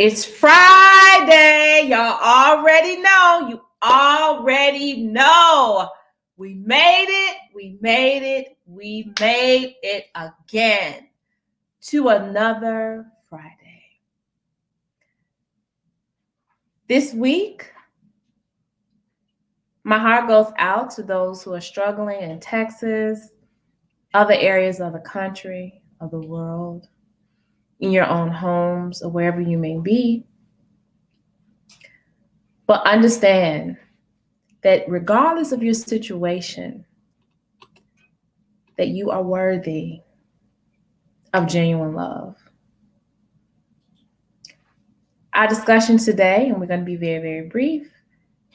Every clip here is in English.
It's Friday. Y'all already know. You already know. We made it. We made it. We made it again to another Friday. This week, my heart goes out to those who are struggling in Texas, other areas of the country, of the world, in your own homes or wherever you may be. But understand that regardless of your situation, that you are worthy of genuine love. Our discussion today, and we're going to be very, very brief.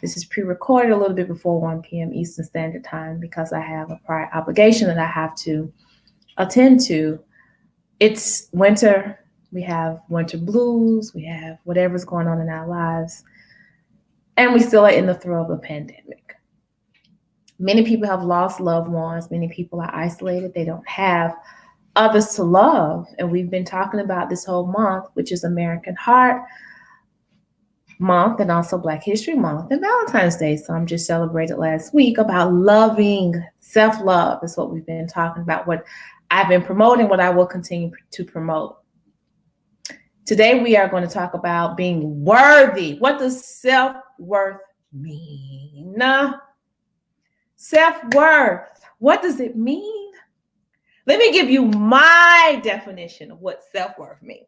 This is pre-recorded a little bit before 1 p.m. Eastern Standard Time because I have a prior obligation that I have to attend to. It's winter. We have winter blues. We have whatever's going on in our lives. And we still are in the throes of a pandemic. Many people have lost loved ones. Many people are isolated. They don't have others to love. And we've been talking about this whole month, which is American Heart Month and also Black History Month and Valentine's Day. So I'm just celebrated last week about loving. Self-love is what we've been talking about, what I've been promoting, what I will continue to promote. Today, we are going to talk about being worthy. What does self-worth mean? Self-worth, what does it mean? Let me give you my definition of what self-worth means.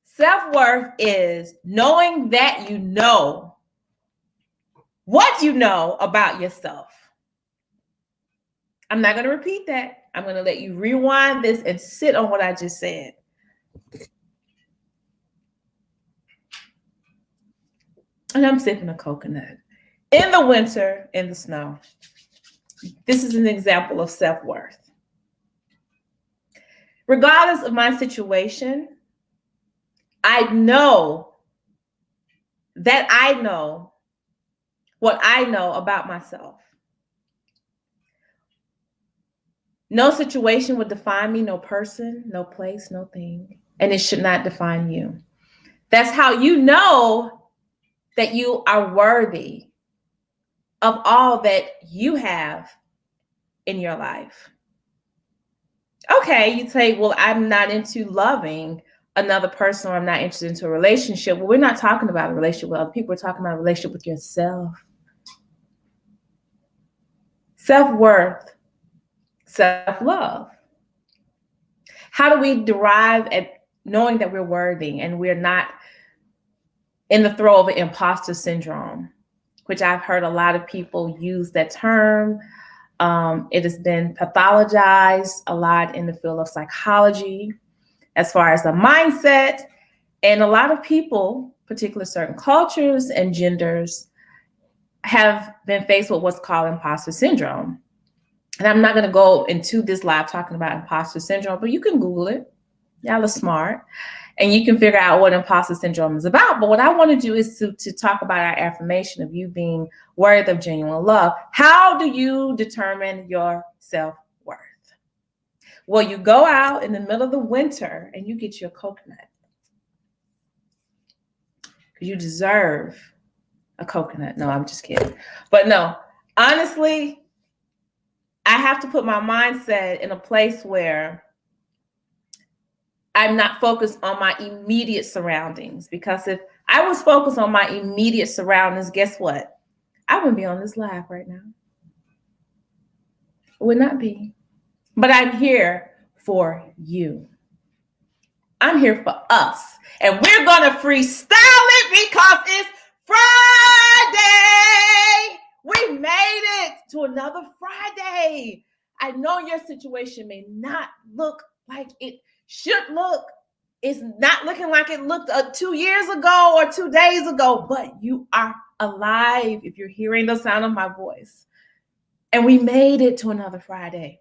Self-worth is knowing that you know what you know about yourself. I'm not going to repeat that. I'm going to let you rewind this and sit on what I just said. And I'm sipping a coconut. In the winter, in the snow. This is an example of self-worth. Regardless of my situation, I know that I know what I know about myself. No situation would define me, no person, no place, no thing. And it should not define you. That's how you know that you are worthy of all that you have in your life. Okay, you say, well, I'm not into loving another person, or I'm not interested into a relationship. Well, we're not talking about a relationship with other people. We're talking about a relationship with yourself. Self-worth, self-love. How do we derive at knowing that we're worthy and we're not in the throes of imposter syndrome, which I've heard a lot of people use that term. It has been pathologized a lot in the field of psychology as far as the mindset. And a lot of people, particularly certain cultures and genders, have been faced with what's called imposter syndrome. And I'm not going to go into this live talking about imposter syndrome, but you can Google it. Y'all are smart. And you can figure out what imposter syndrome is about. But what I want to do is to talk about our affirmation of you being worthy of genuine love. How do you determine your self-worth? Well, you go out in the middle of the winter and you get your coconut. Because you deserve a coconut. No, I'm just kidding. But no, honestly, I have to put my mindset in a place where I'm not focused on my immediate surroundings, because if I was focused on my immediate surroundings, guess what? I wouldn't be on this live right now. It would not be. But I'm here for you. I'm here for us. And we're going to freestyle it because it's Friday. We made it to another Friday. I know your situation may not look like it should look. It's not looking like it looked 2 years ago or 2 days ago, but you are alive if you're hearing the sound of my voice. And we made it to another Friday.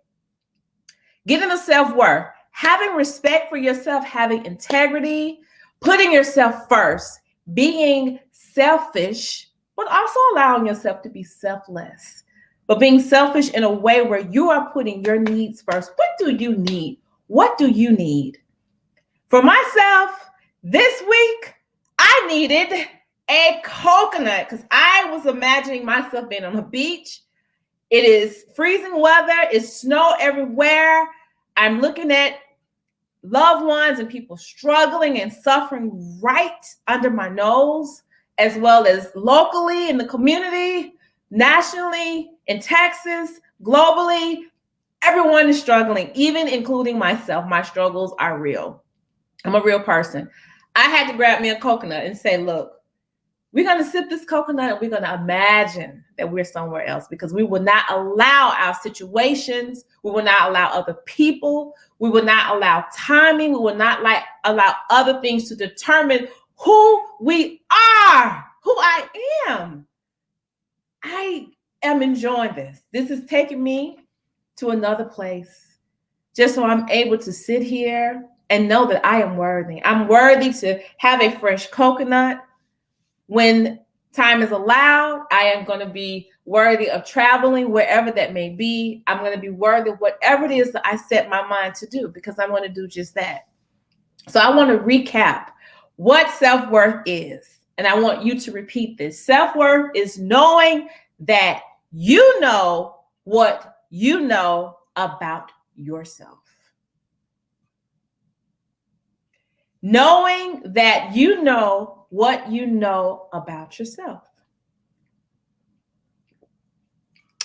Getting the self-worth, having respect for yourself, having integrity, putting yourself first, being selfish, but also allowing yourself to be selfless, but being selfish in a way where you are putting your needs first. What do you need? What do you need? For myself, This week, I needed a coconut because I was imagining myself being on a beach. It is freezing weather. It's snow everywhere. I'm looking at loved ones and people struggling and suffering right under my nose, as well as locally in the community, nationally, in Texas, globally. Everyone is struggling, even including myself. My struggles are real. I'm a real person. I had to grab me a coconut and say, look, we're going to sip this coconut and we're going to imagine that we're somewhere else, because we will not allow our situations, we will not allow other people, we will not allow timing, we will not allow other things to determine who we are, who I am. I am enjoying this. This is taking me to another place, just so I'm able to sit here and know that I am worthy. I'm worthy to have a fresh coconut. When time is allowed, I am going to be worthy of traveling wherever that may be. I'm going to be worthy of whatever it is that I set my mind to do, because I'm going to do just that. So I want to recap what self-worth is. And I want you to repeat this. Self-worth is knowing that you know what you know about yourself. Knowing that you know what you know about yourself.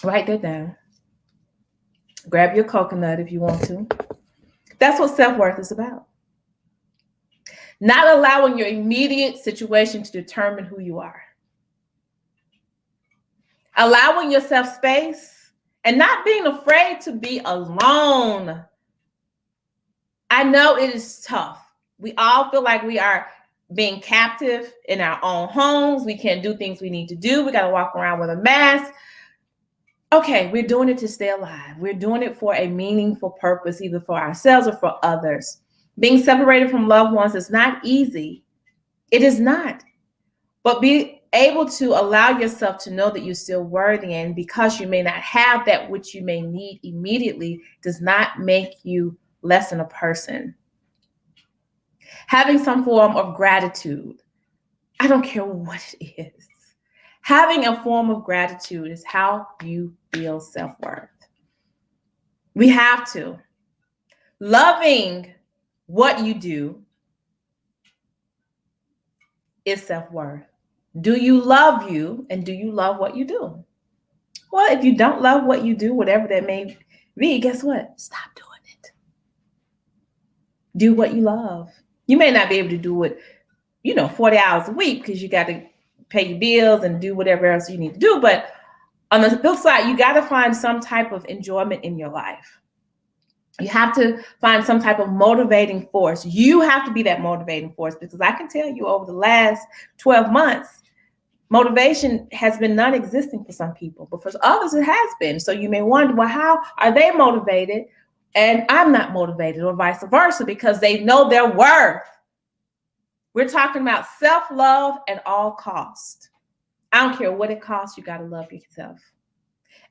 Write that down. Grab your coconut if you want to. That's what self-worth is about. Not allowing your immediate situation to determine who you are. Allowing yourself space and not being afraid to be alone. I know it is tough. We all feel like we are being captive in our own homes. We can't do things we need to do. We got to walk around with a mask. Okay, we're doing it to stay alive. We're doing it for a meaningful purpose, either for ourselves or for others. Being separated from loved ones is not easy. It is not. But be able to allow yourself to know that you're still worthy, and because you may not have that which you may need immediately does not make you less than a person. Having some form of gratitude. I don't care what it is. Having a form of gratitude is how you feel self-worth. We have to. Loving what you do is self-worth. Do you love you, and do you love what you do? Well, if you don't love what you do, whatever that may be, guess what? Stop doing it. Do what you love. You may not be able to do it, 40 hours a week, because you got to pay your bills and do whatever else you need to do. But on the flip side, you got to find some type of enjoyment in your life. You have to find some type of motivating force. You have to be that motivating force, because I can tell you over the last 12 months, motivation has been non-existent for some people, but for others it has been. So you may wonder, well, how are they motivated and I'm not motivated, or vice versa, because they know their worth. We're talking about self-love at all costs. I don't care what it costs, you got to love yourself.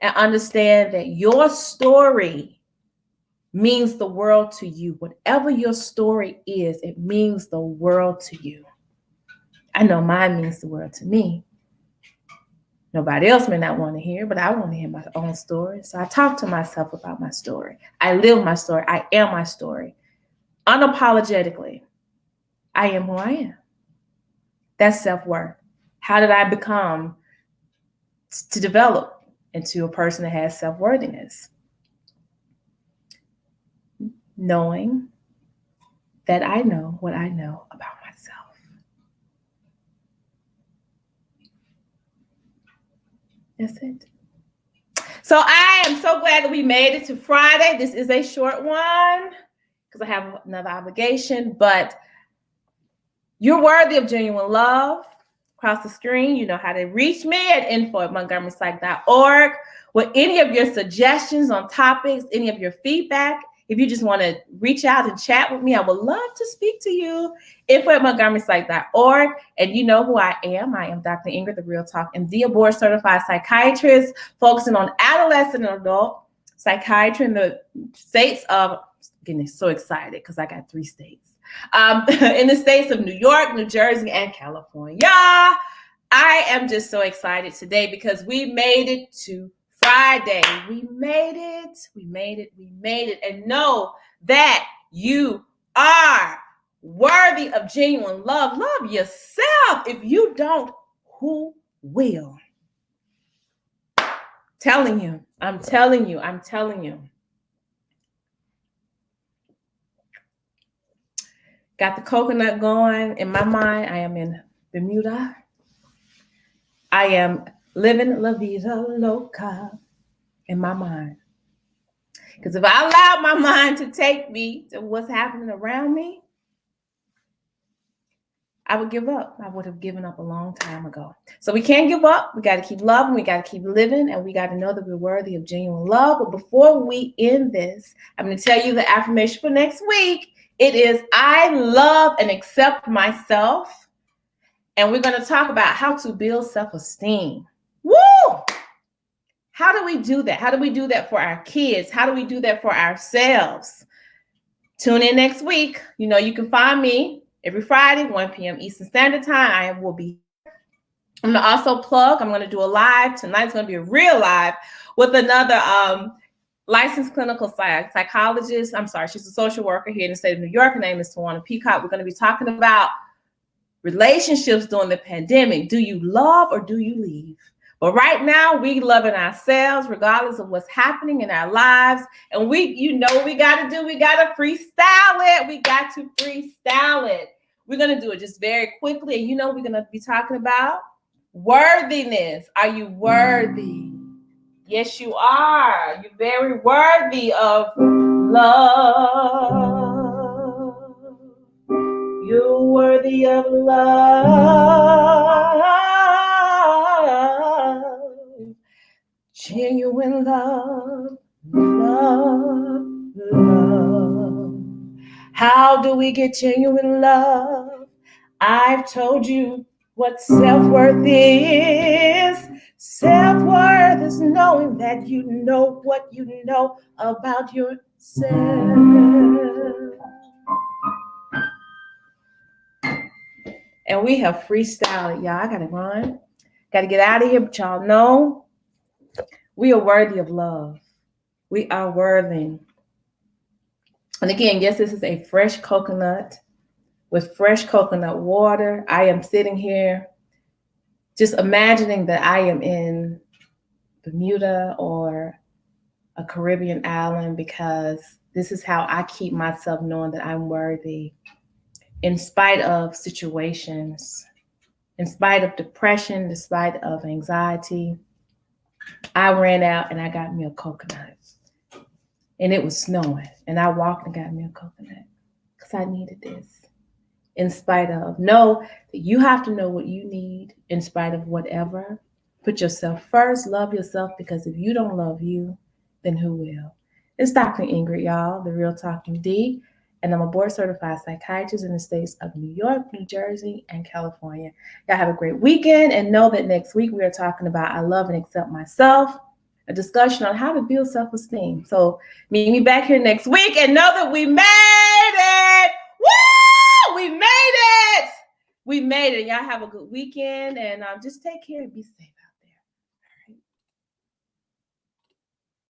And understand that your story means the world to you. Whatever your story is, it means the world to you. I know mine means the world to me. Nobody else may not want to hear, but I want to hear my own story. So I talk to myself about my story. I live my story. I am my story. Unapologetically, I am who I am. That's self-worth. How did I become to develop into a person that has self-worthiness? Knowing that I know what I know about myself. That's it. So I am so glad that we made it to Friday. This is a short one because I have another obligation, but you're worthy of genuine love. Across the screen, you know how to reach me at info@montgomerypsych.org with any of your suggestions on topics, any of your feedback. If you just want to reach out and chat with me, I would love to speak to you. info@montgomerypsych.org. And you know who I am. I am Dr. Ingrid, the RealTalkMD, a board-certified psychiatrist focusing on adolescent and adult psychiatry in the states of getting so excited because I got 3 states. In the states of New York, New Jersey, and California. I am just so excited today because we made it to Friday. We made it. And know that you are worthy of genuine love. Love yourself. If you don't, who will? I'm telling you. Got the coconut going. In my mind, I am in Bermuda. I am living la vida loca in my mind. Because if I allow my mind to take me to what's happening around me, I would give up. I would have given up a long time ago. So we can't give up. We got to keep loving. We got to keep living. And we got to know that we're worthy of genuine love. But before we end this, I'm going to tell you the affirmation for next week. It is, I love and accept myself. And we're going to talk about how to build self-esteem. Woo! How do we do that? How do we do that for our kids? How do we do that for ourselves? Tune in next week. You know, you can find me every Friday, 1 p.m. Eastern Standard Time. I will be. I'm going to also plug. I'm going to do a live. Tonight's going to be a real live with another licensed clinical psychologist. I'm sorry, she's a social worker here in the state of New York. Her name is Tawana Peacock. We're going to be talking about relationships during the pandemic. Do you love or do you leave? But right now, we loving ourselves regardless of what's happening in our lives. And we got to freestyle it. We got to freestyle it. We're going to do it just very quickly. And we're going to be talking about worthiness. Are you worthy? Yes, you are. You're very worthy of love. You're worthy of love. Genuine love. How do we get genuine love? I've told you what self-worth is. Self-worth is knowing that you know what you know about yourself. And we have freestyled, y'all. I gotta run. Gotta get out of here, but y'all know we are worthy of love. We are worthy. And again, yes, this is a fresh coconut with fresh coconut water. I am sitting here just imagining that I am in Bermuda or a Caribbean island, because this is how I keep myself knowing that I'm worthy in spite of situations, in spite of depression, in spite of anxiety. I ran out and I got me a coconut. And it was snowing. And I walked and got me a coconut because I needed this. In spite of, know that you have to know what you need in spite of whatever. Put yourself first, love yourself, because if you don't love you, then who will? It's Dr. Ingrid, y'all, the Real Talk MD, and I'm a board-certified psychiatrist in the states of New York, New Jersey, and California. Y'all have a great weekend, and know that next week we are talking about I love and accept myself, a discussion on how to build self-esteem. So meet me back here next week, and know that we made it! Woo! We made it. Y'all have a good weekend, and just take care and be safe.